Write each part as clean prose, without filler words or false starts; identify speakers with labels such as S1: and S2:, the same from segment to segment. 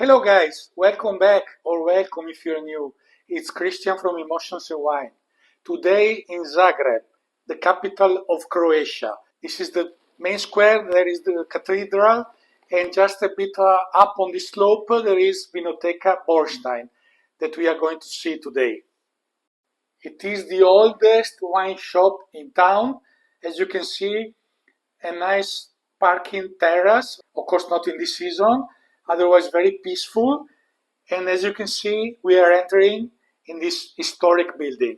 S1: Hello guys, welcome back or welcome if you're new. It's Christian from Emotions and Wine. Today in Zagreb, the capital of Croatia. This is the main square, there is the cathedral, and just a bit up on the slope there is Vinoteka Bornstein that we are going to see today. It is the oldest wine shop in town. As you can see, a nice parking terrace, of course not in this season, otherwise very peaceful. And as you can see, we are entering in this historic building.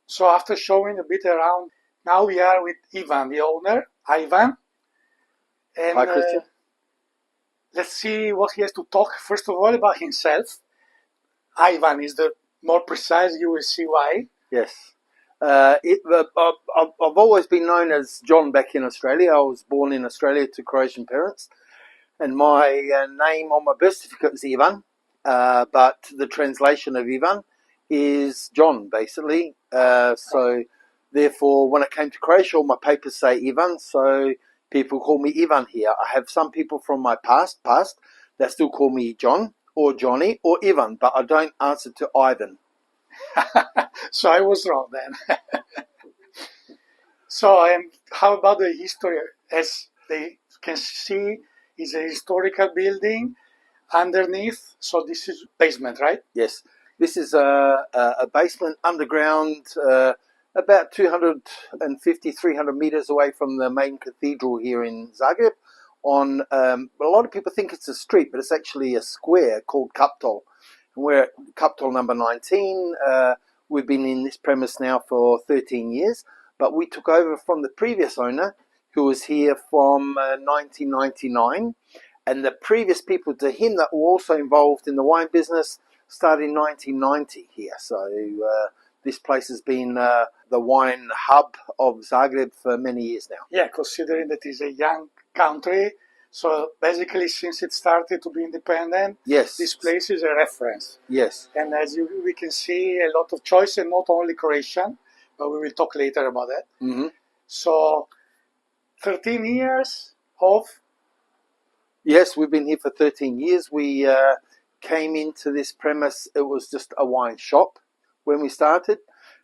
S1: So after showing a bit around, now we are with Ivan, the owner, Ivan. And
S2: Hi, Christian.
S1: Let's see what he has to talk, first of all, about himself. Ivan is the more precise, you will see why.
S2: Yes. I've always been known as John back in Australia. I was born in Australia to Croatian parents. And my name on my birth certificate is Ivan. But the translation of Ivan is John, basically. So therefore, when it came to Croatia, all my papers say Ivan. So people call me Ivan here. I have some people from my past that still call me John or Johnny or Ivan, but I don't answer to Ivan.
S1: So I was wrong then. So, and how about the history? As they can see, is a historical building underneath. So this is basement, right?
S2: Yes, this is a basement underground, about 250, 300 meters away from the main cathedral here in Zagreb. On a lot of people think it's a street, but it's actually a square called cathedral. And we're at cathedral number 19. We've been in this premise now for 13 years, but we took over from the previous owner, who was here from 1999. And the previous people to him that were also involved in the wine business started in 1990 here. So this place has been the wine hub of Zagreb for many years now.
S1: Yeah, considering that it's a young country. So basically, since it started to be independent,
S2: yes,
S1: this place is a reference.
S2: Yes.
S1: And as we can see, a lot of choice, and not only Croatian, but we will talk later about that.
S2: Mm-hmm.
S1: So 13 years of...
S2: Yes, we've been here for 13 years. We came into this premise, it was just a wine shop when we started.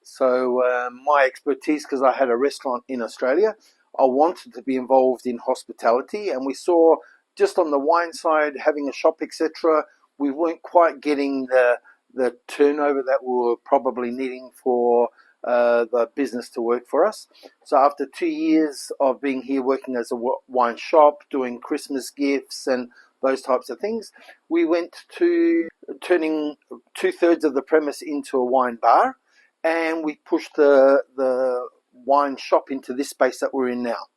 S2: So my expertise, because I had a restaurant in Australia, I wanted to be involved in hospitality, and we saw just on the wine side, having a shop, etc., we weren't quite getting the turnover that we were probably needing for the business to work for us. So after 2 years of being here working as a wine shop, doing Christmas gifts and those types of things, we went to turning 2/3 of the premise into a wine bar, and we pushed the wine shop into this space that we're in now.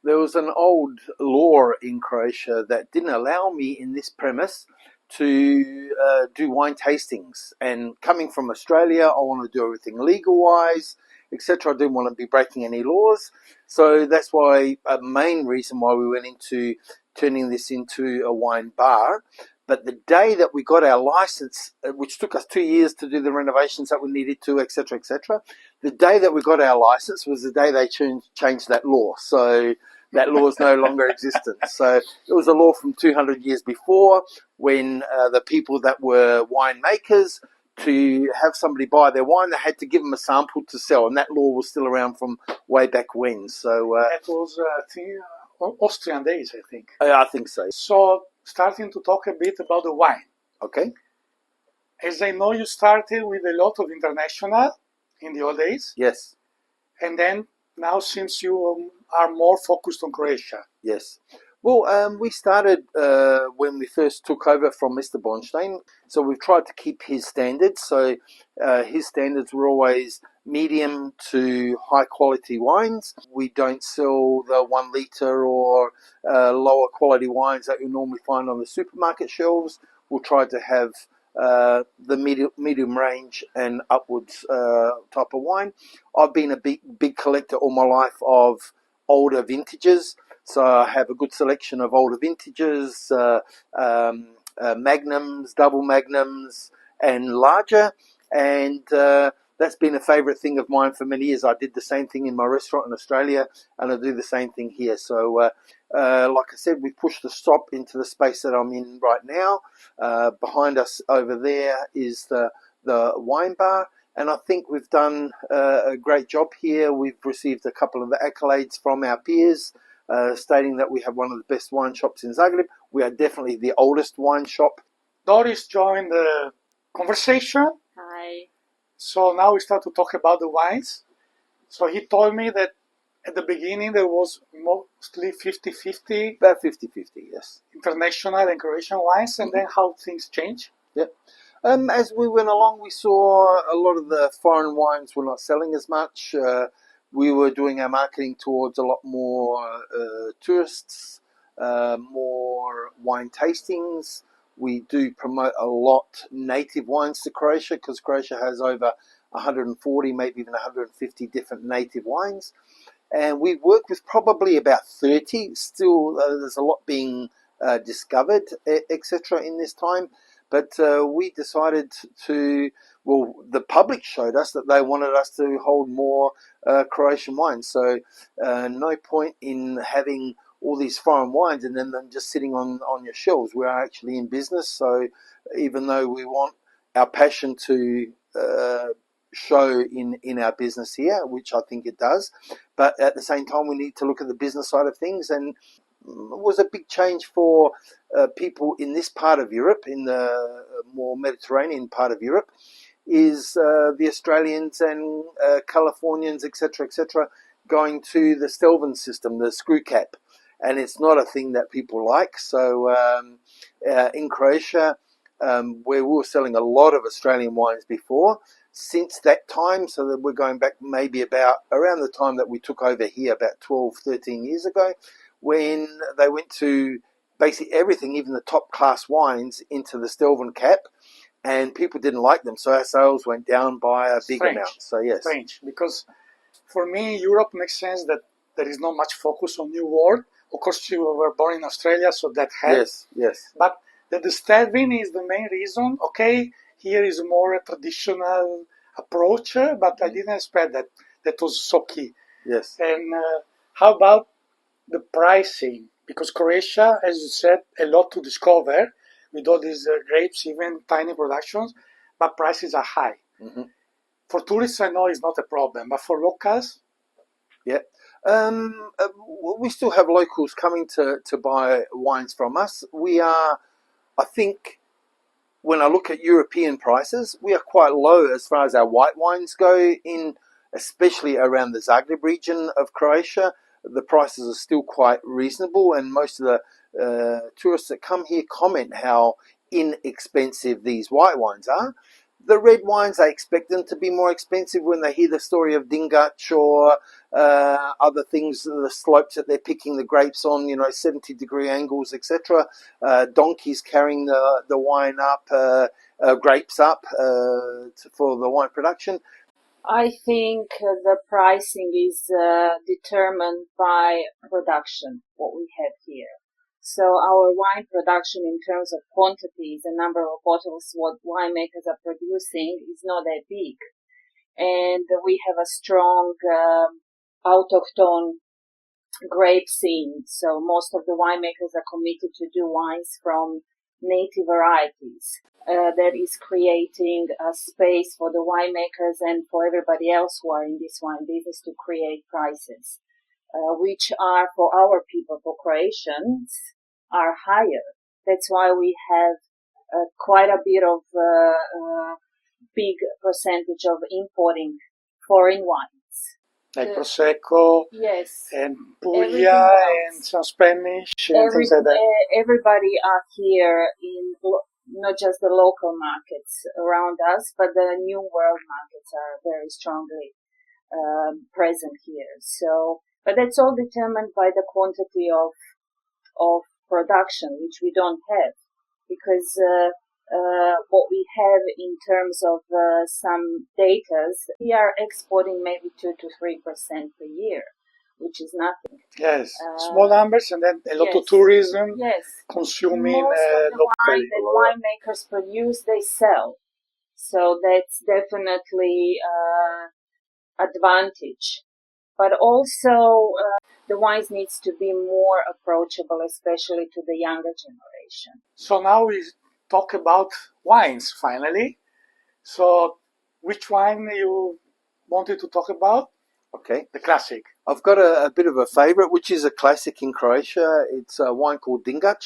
S2: There was an old law in Croatia that didn't allow me in this premise to do wine tastings. And coming from Australia, I want to do everything legal-wise, etc. I didn't want to be breaking any laws. So that's why a main reason why we went into turning this into a wine bar. But the day that we got our license, which took us 2 years to do the renovations that we needed to, etc., etc., the day that we got our license was the day they changed that law. So that law is no longer existent. So it was a law from 200 years before, when the people that were winemakers, to have somebody buy their wine, they had to give them a sample to sell, and that law was still around from way back when. So
S1: that was Austrian days, I think.
S2: I think so.
S1: So starting to talk a bit about the wine.
S2: Okay.
S1: As I know, you started with a lot of international in the old days.
S2: Yes.
S1: And then now, since you are more focused on Croatia.
S2: Yes. Well, we started when we first took over from Mr. Bornstein. So we've tried to keep his standards. So his standards were always medium to high quality wines. We don't sell the 1 litre or lower quality wines that you normally find on the supermarket shelves. We'll try to have the medium range and upwards type of wine. I've been a big collector all my life of older vintages. So I have a good selection of older vintages, magnums, double magnums, and larger. And that's been a favourite thing of mine for many years. I did the same thing in my restaurant in Australia, and I do the same thing here. So Like I said, we pushed the shop into the space that I'm in right now. Behind us over there is the wine bar, and I think we've done a great job here. We've received a couple of accolades from our peers, stating that we have one of the best wine shops in Zagreb. We are definitely the oldest wine shop.
S1: Doris joined the conversation.
S3: Hi.
S1: So now we start to talk about the wines. So he told me that at the beginning there was mostly 50-50.
S2: About 50-50, yes.
S1: International and Croatian wines, and then how things change.
S2: Yep. As we went along, we saw a lot of the foreign wines were not selling as much. We were doing our marketing towards a lot more tourists, more wine tastings. We do promote a lot native wines to Croatia, because Croatia has over 140, maybe even 150 different native wines. And we work with probably about 30. Still, there's a lot being discovered, etc. in this time. But we decided to, well, the public showed us that they wanted us to hold more Croatian wines. So no point in having all these foreign wines and then them just sitting on your shelves. We are actually in business. So even though we want our passion to show in our business here, which I think it does, but at the same time we need to look at the business side of things. And it was a big change for people in this part of Europe, in the more Mediterranean part of Europe, is the Australians and Californians, etc., going to the Stelvin system, the screw cap, and it's not a thing that people like. So in Croatia, where we were selling a lot of Australian wines before, since that time, so that we're going back maybe about around the time that we took over here, about 12, 13 years ago, when they went to basically everything, even the top class wines, into the Stelvin cap, and people didn't like them, so our sales went down by a big amount. So yes,
S1: strange, because for me Europe makes sense that there is not much focus on New World. Of course, you were born in Australia, so that helps.
S2: Yes.
S1: But the Stelvin is the main reason. Okay, here is a more traditional approach, but I didn't expect that. That was so key.
S2: Yes.
S1: And how about the pricing? Because Croatia, as you said, a lot to discover with all these grapes, even tiny productions, but prices are high.
S2: Mm-hmm.
S1: For tourists, I know it's not a problem, but for locals?
S2: Yeah. We still have locals coming to buy wines from us. We are, I think, when I look at European prices, we are quite low as far as our white wines go, in especially around the Zagreb region of Croatia. The prices are still quite reasonable, and most of the tourists that come here comment how inexpensive these white wines are. The red wines, I expect them to be more expensive when they hear the story of Dingac or other things, the slopes that they're picking the grapes on, 70-degree angles, etc. Donkeys carrying the wine up, grapes up for the wine production.
S3: I think the pricing is determined by production, what we have here. So our wine production in terms of quantities, the number of bottles what winemakers are producing is not that big. And we have a strong autochthon grape scene. So most of the winemakers are committed to do wines from native varieties. That is creating a space for the winemakers and for everybody else who are in this wine business to create prices, which are for our people, for Croatians, are higher. That's why we have quite a bit of big percentage of importing foreign wines.
S1: Like Prosecco,
S3: yes,
S1: and Puglia, and some Spanish, and things like that.
S3: Everybody are here in not just the local markets around us, but the new world markets are very strongly present here. So, but that's all determined by the quantity of production, which we don't have, because what we have in terms of some data, we are exporting maybe 2 to 3% per year, which is nothing.
S1: Yes, small numbers, and then a lot of tourism.
S3: Yes,
S1: consuming
S3: most of the
S1: locally.
S3: wine that winemakers produce, they sell. So that's definitely advantage. but also the wines needs to be more approachable, especially to the younger generation.
S1: So now we talk about wines finally. So which wine you wanted to talk about?
S2: Okay.
S1: The classic.
S2: I've got a bit of a favourite, which is a classic in Croatia. It's a wine called Dingac.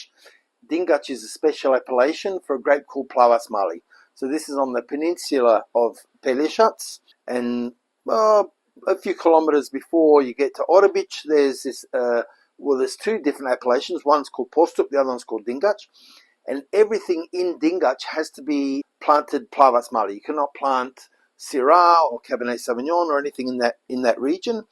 S2: Dingac is a special appellation for a grape called Plavac Mali. So this is on the peninsula of Pelješac, and a few kilometres before you get to Orebić, there's this. There's two different appellations. One's called Postup, the other one's called Dingac. And everything in Dingac has to be planted Plavac Mali. You cannot plant Syrah or Cabernet Sauvignon or anything in that region.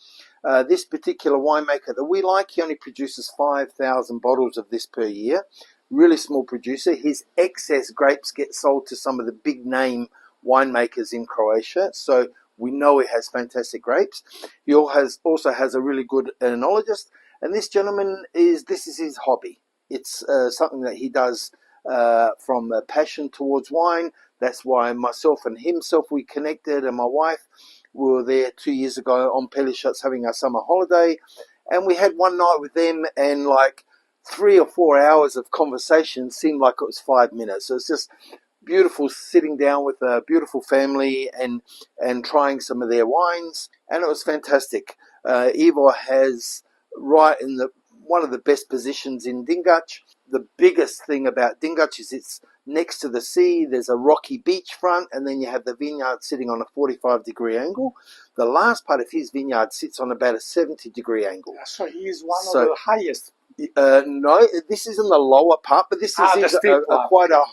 S2: This particular winemaker that we like, he only produces 5,000 bottles of this per year. Really small producer. His excess grapes get sold to some of the big name winemakers in Croatia, so we know he has fantastic grapes. He also has a really good enologist, and this gentleman this is his hobby. It's something that he does from a passion towards wine. That's why myself and himself, we connected, and my wife, we were there 2 years ago on Pelješac having our summer holiday, and we had one night with them, and like 3 or 4 hours of conversation seemed like it was 5 minutes. So it's just beautiful sitting down with a beautiful family and trying some of their wines, and it was fantastic. Ivor has one of the best positions in Dingac. The biggest thing about Dingac is it's next to the sea. There's a rocky beachfront, and then you have the vineyard sitting on a 45-degree angle. The last part of his vineyard sits on about a 70-degree angle.
S1: So he is one of the highest.
S2: No, this is in the lower part, but this is quite a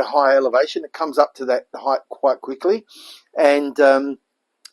S2: high elevation. It comes up to that height quite quickly, and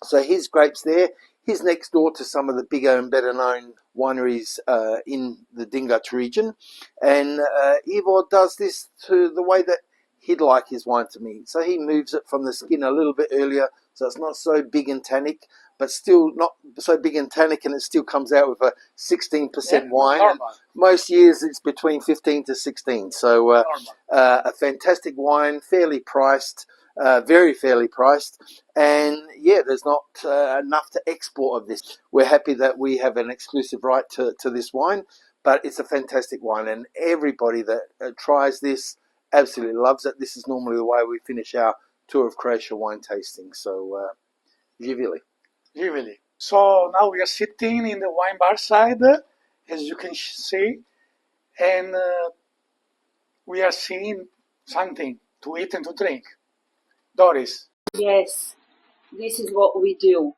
S2: so his grapes there. He's next door to some of the bigger and better known wineries in the Dingac region, and Ivor does this to the way that he'd like his wine to be. So he moves it from the skin a little bit earlier, so it's not so big and tannic, but still not so big and tannic, and it still comes out with a 16% wine. Most years it's between 15 to 16. So a fantastic wine, fairly priced. Very fairly priced, and yeah, there's not enough to export of this. We're happy that we have an exclusive right to this wine, but it's a fantastic wine, and everybody that tries this absolutely loves it. This is normally the way we finish our tour of Croatia wine tasting, so živjeli.
S1: So now we are sitting in the wine bar side, as you can see, and we are seeing something to eat and to drink. Doris.
S3: Yes, this is what we do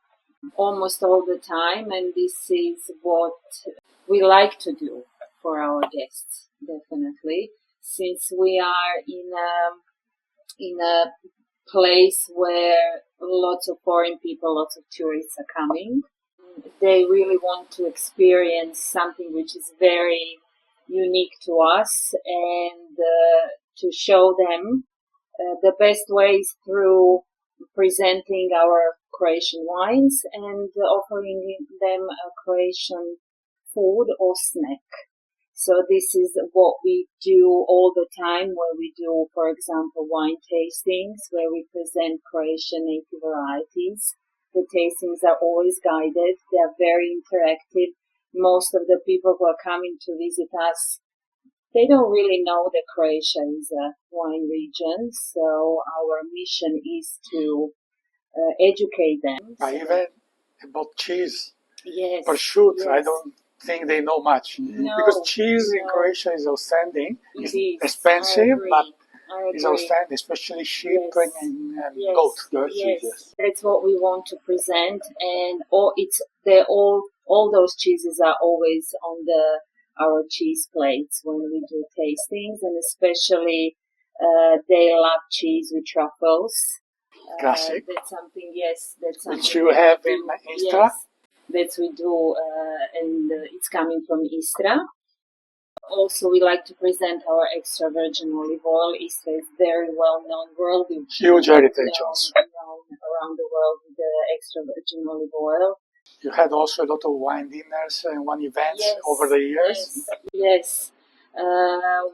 S3: almost all the time, and this is what we like to do for our guests, definitely. Since we are in a place where lots of foreign people, lots of tourists are coming, they really want to experience something which is very unique to us, and to show them the best way is through presenting our Croatian wines and offering them a Croatian food or snack. So this is what we do all the time when we do, for example, wine tastings, where we present Croatian native varieties. The tastings are always guided. They are very interactive. Most of the people who are coming to visit us, they don't really know that Croatia is a wine region, so our mission is to educate them.
S1: Even about cheese.
S3: Yes.
S1: Prosciutto,
S3: yes.
S1: I don't think they know much.
S3: No,
S1: because cheese in Croatia is outstanding. It's expensive, but it's outstanding, especially sheep and goat.
S3: Yes. That's what we want to present, and all those cheeses are always on our cheese plates when we do tastings, and especially they love cheese with truffles.
S1: Classic.
S3: That's something
S1: which you have in Istra.
S3: Yes, that we do, and it's coming from Istra. Also, we like to present our extra virgin olive oil. Istra is very well known worldwide.
S1: Huge heritage also.
S3: Known around the world with the extra virgin olive oil.
S1: You had also a lot of wine dinners and wine events over the years.
S3: Yes.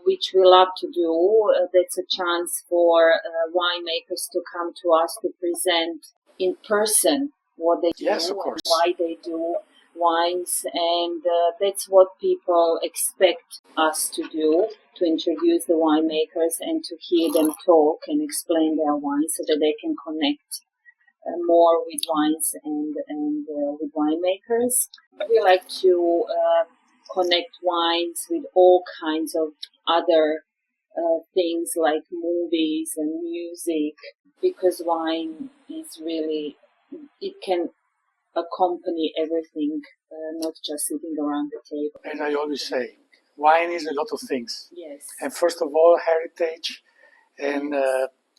S3: Which we love to do. That's a chance for winemakers to come to us to present in person what they do
S1: Yes, of
S3: and
S1: course.
S3: why they do wines, and that's what people expect us to do, to introduce the winemakers and to hear them talk and explain their wines so that they can connect more with wines and with winemakers. We like to connect wines with all kinds of other things like movies and music, because wine is really, it can accompany everything, not just sitting around the table.
S1: As I always say, wine is a lot of things.
S3: Yes.
S1: And first of all, heritage and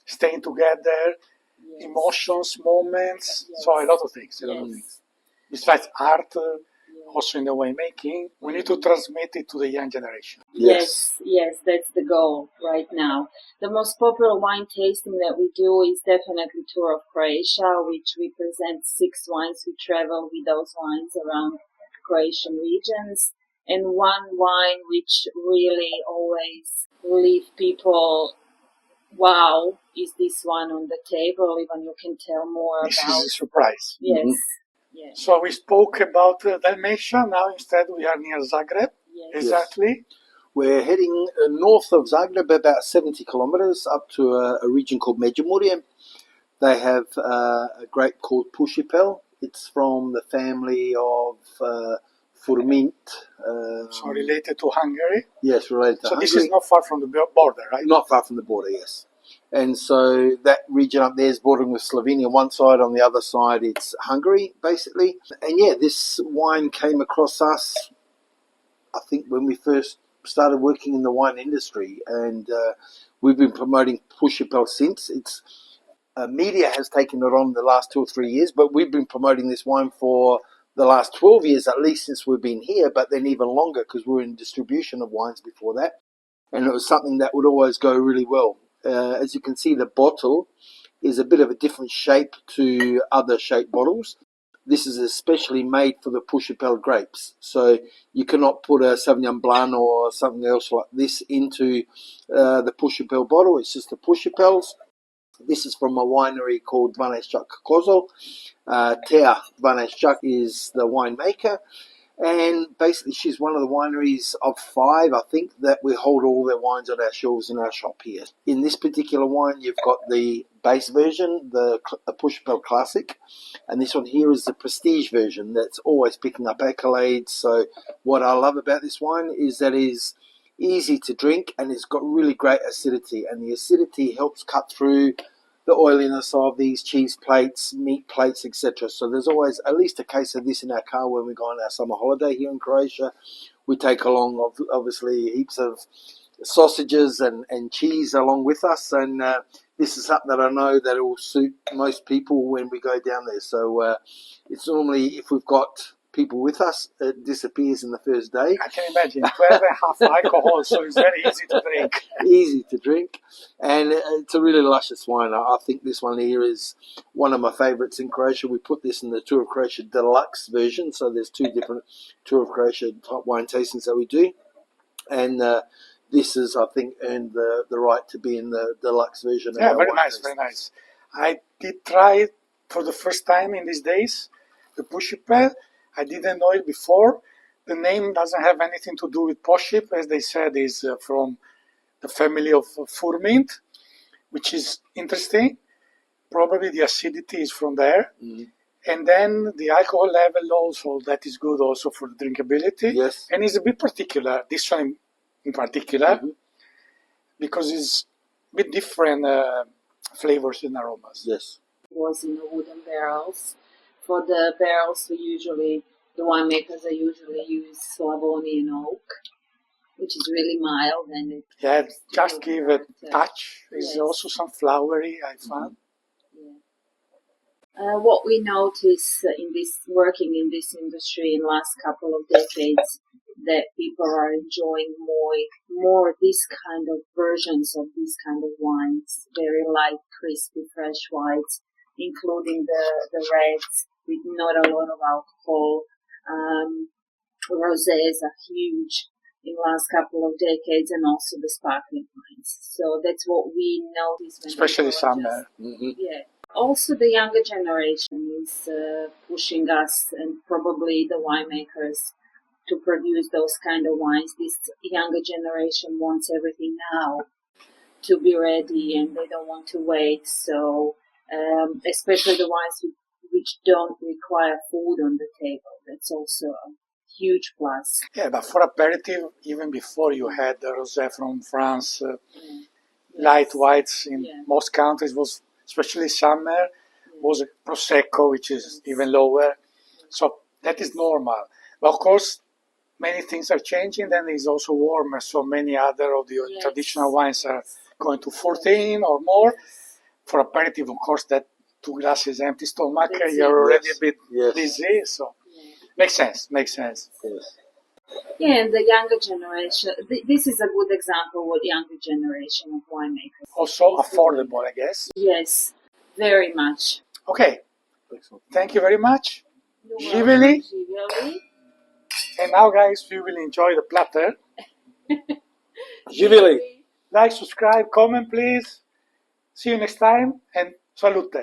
S1: staying together,
S3: Yes.
S1: emotions, moments,
S3: Yes.
S1: so a lot of things. A lot of
S3: Yes.
S1: things. Besides art,
S3: Yes.
S1: also in the winemaking, we need to transmit it to the young generation.
S3: Yes, that's the goal right now. The most popular wine tasting that we do is definitely Tour of Croatia, which we present 6 wines. We travel with those wines around Croatian regions. And one wine which really always leave people, wow, is this one on the table, even you can tell more
S1: This
S3: about.
S1: is a surprise.
S3: Yes, yes,
S1: So we spoke about Dalmatia, now instead we are near Zagreb.
S3: yes.
S1: Exactly.
S2: We're heading north of Zagreb about 70 kilometers up to a region called Međimurje. They have a grape called Pušipel. It's from the family of Furmint.
S1: So related to Hungary.
S2: Yes, related to
S1: So
S2: Hungary.
S1: this is not far from the border, right?
S2: Not far from the border, yes. And so that region up there is bordering with Slovenia on one side, on the other side it's Hungary, basically. And yeah, this wine came across us, I think, when we first started working in the wine industry, and we've been promoting Pušipel since. It's media has taken it on the last 2 or 3 years, but we've been promoting this wine for the last 12 years, at least since we've been here, but then even longer because we were in distribution of wines before that. And it was something that would always go really well. As you can see, the bottle is a bit of a different shape to other shaped bottles. This is especially made for the Pušipel grapes. So you cannot put a Sauvignon Blanc or something else like this into the Pušipel bottle. It's just the Pušipels. This is from a winery called 12 Kozel. Tea 12 is the winemaker. And basically, she's one of the wineries of 5, I think, that we hold all their wines on our shelves in our shop here. In this particular wine, you've got the base version, the Pušipel Classic, and this one here is the prestige version that's always picking up accolades. So what I love about this wine is that it is easy to drink and it's got really great acidity, and the acidity helps cut through the oiliness of these cheese plates, meat plates, etc. So there's always at least a case of this in our car when we go on our summer holiday here in Croatia. We take along, obviously, heaps of sausages and cheese along with us, and this is something that I know that it will suit most people when we go down there. So it's normally, if we've got people with us, it disappears in the first day.
S1: I can imagine. 12.5 alcohol, so it's very easy to drink.
S2: Easy to drink, and it's a really luscious wine. I think this one here is one of my favourites in Croatia. We put this in the Tour of Croatia Deluxe version, so there's 2 different Tour of Croatia type wine tastings that we do, and this is, I think, earned the right to be in the deluxe version.
S1: Yeah, very nice, very nice. I did try it for the first time in these days, the Pušipel. I didn't know it before. The name doesn't have anything to do with Poship, as they said, is from the family of Furmint, which is interesting. Probably the acidity is from there.
S2: Mm.
S1: And then the alcohol level also, that is good also for the drinkability.
S2: Yes.
S1: And it's a bit particular, this one in particular, because it's a bit different flavors and aromas.
S2: Yes.
S3: It was in wooden barrels. For the barrels, the winemakers usually use Slavonian oak, which is really mild, and
S1: just give a touch. There's also some flowery, I found.
S3: What we notice working in this industry in the last couple of decades, that people are enjoying more this kind of versions of these kind of wines, very light, crispy, fresh whites, including the reds with not a lot of alcohol. Rosés are huge in the last couple of decades, and also the sparkling wines. So that's what we notice.
S1: Especially summer.
S3: Yeah. Also, the younger generation is pushing us and probably the winemakers to produce those kind of wines. This younger generation wants everything now to be ready, and they don't want to wait. So, especially the wines which don't require food on the table, that's also a huge plus.
S1: Yeah, but for aperitif, even before you had the rosé from France, light whites in most countries was, especially summer, was prosecco, which is even lower. So that is normal. But of course, many things are changing. Then it's also warmer, so many other of the traditional wines are going to 14 or more. For aperitif, of course, that 2 glasses empty stomach, you're already a bit dizzy. So makes sense.
S2: Yes.
S3: Yeah, and the younger generation, this is a good example what younger generation of winemakers.
S1: Also affordable, I guess.
S3: Yes, very much.
S1: Okay. Thank you very much.
S3: You're
S1: Živeli.
S3: welcome.
S1: And now, guys, we will enjoy the platter.
S2: Živeli.
S1: Like, subscribe, comment, please. See you next time, and salute.